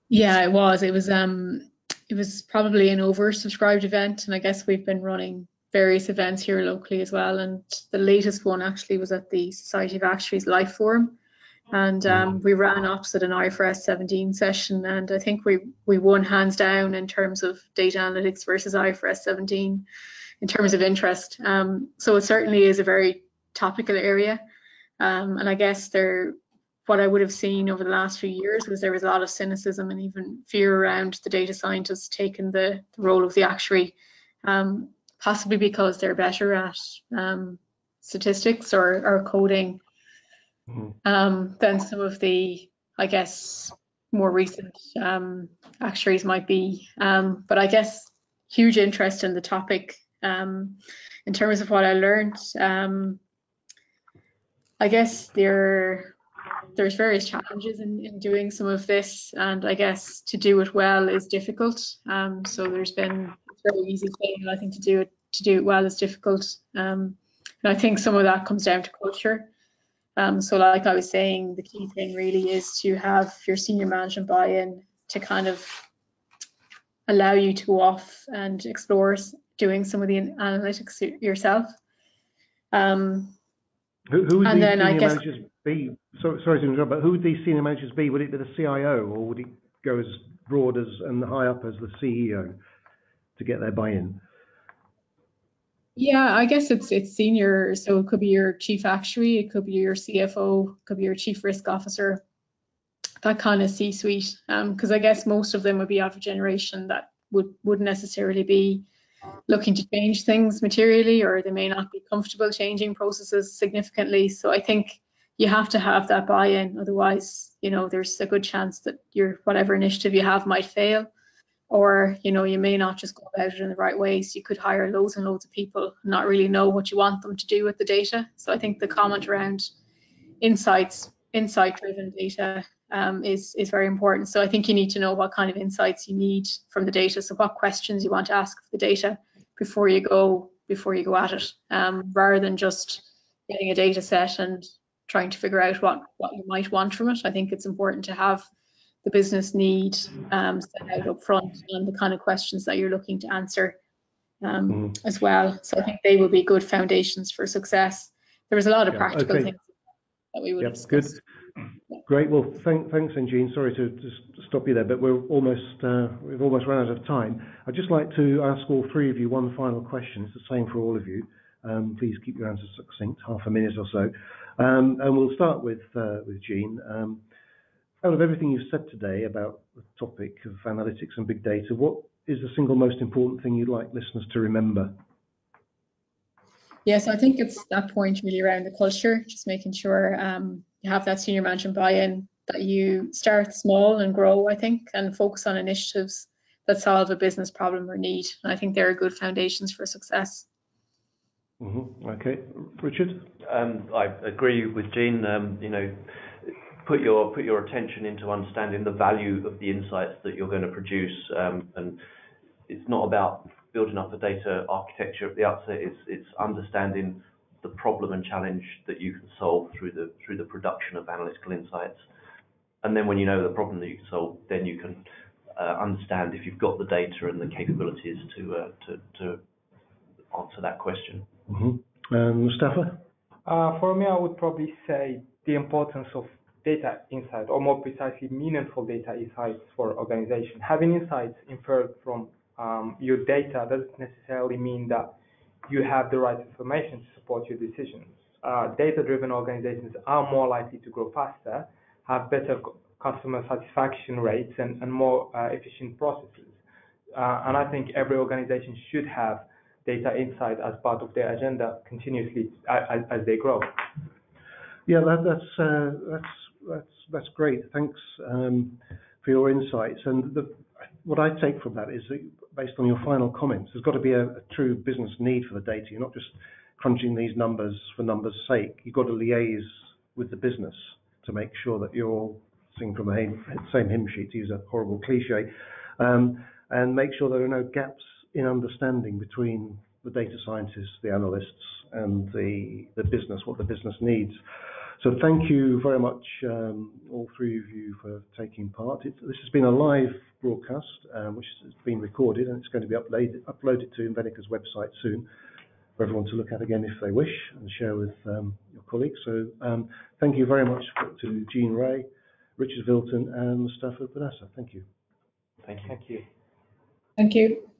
Yeah, it was. It was probably an oversubscribed event, and I guess we've been running various events here locally as well. And the latest one actually was at the Society of Actuaries Life Forum, and we ran opposite an IFRS 17 session, and I think we won hands down in terms of data analytics versus IFRS 17 in terms of interest. So it certainly is a very topical area, and I guess what I would have seen over the last few years was there was a lot of cynicism and even fear around the data scientists taking the role of the actuary, possibly because they're better at statistics or coding than some of the, I guess, more recent actuaries might be. But I guess huge interest in the topic. In terms of what I learned, I guess there's various challenges in doing some of this, and I guess to do it well is difficult. So it's very easy saying, I think to do it well is difficult. And I think some of that comes down to culture. So like I was saying, the key thing really is to have your senior management buy-in to kind of allow you to go off and explore doing some of the analytics yourself. Who would these senior managers be? sorry to interrupt, but who would these senior managers be? Would it be the CIO, or would it go as broad as and high up as the CEO to get their buy-in? Yeah, I guess it's senior, so it could be your chief actuary, it could be your CFO, it could be your chief risk officer, that kind of C-suite. Because I guess most of them would be out of a generation that wouldn't necessarily be looking to change things materially, or they may not be comfortable changing processes significantly. So I think you have to have that buy-in, otherwise, you know, there's a good chance that your whatever initiative you have might fail. Or, you know, you may not just go about it in the right way. So you could hire loads and loads of people and not really know what you want them to do with the data. So I think the comment around insight-driven data is very important. So I think you need to know what kind of insights you need from the data. So what questions you want to ask of the data before you go at it, rather than just getting a data set and trying to figure out what you might want from it. I think it's important to have the business need set out up front and the kind of questions that you're looking to answer as well. So I think they will be good foundations for success. There was a lot of practical things that we would have discussed. Good. Great. Well, thanks, Jean. Sorry to stop you there, but we've almost run out of time. I'd just like to ask all three of you one final question. It's the same for all of you. Please keep your answers succinct, half a minute or so. And we'll start with Jean. Out of everything you've said today about the topic of analytics and big data, what is the single most important thing you'd like listeners to remember? Yes, I think it's that point really around the culture, just making sure you have that senior management buy-in, that you start small and grow, I think, and focus on initiatives that solve a business problem or need. And I think there are good foundations for success. Okay, Richard? I agree with Jean. You know, put your attention into understanding the value of the insights that you're going to produce, and it's not about building up the data architecture at the outset. It's understanding the problem and challenge that you can solve through the production of analytical insights. And then when you know the problem that you can solve, then you can understand if you've got the data and the capabilities to answer that question. Mustafa? For me, I would probably say the importance of data insight, or more precisely, meaningful data insights for organization. Having insights inferred from your data doesn't necessarily mean that you have the right information to support your decisions. Data-driven organizations are more likely to grow faster, have better customer satisfaction rates, and more efficient processes. And I think every organization should have data insight as part of their agenda continuously as they grow. Yeah, that's great. Thanks for your insights. And what I take from that is that, based on your final comments, there's got to be a true business need for the data. You're not just crunching these numbers for numbers' sake. You've got to liaise with the business to make sure that you're all singing from the same hymn sheet, to use a horrible cliche, and make sure there are no gaps in understanding between the data scientists, the analysts, and the business, what the business needs. So thank you very much, all three of you, for taking part. This has been a live broadcast, which has been recorded, and it's going to be uploaded to Invenica's website soon for everyone to look at again if they wish and share with your colleagues. So thank you very much to Jean Ray, Richard Vilton, and Mustafa Benassa. Thank you. Thank you. Thank you. Thank you.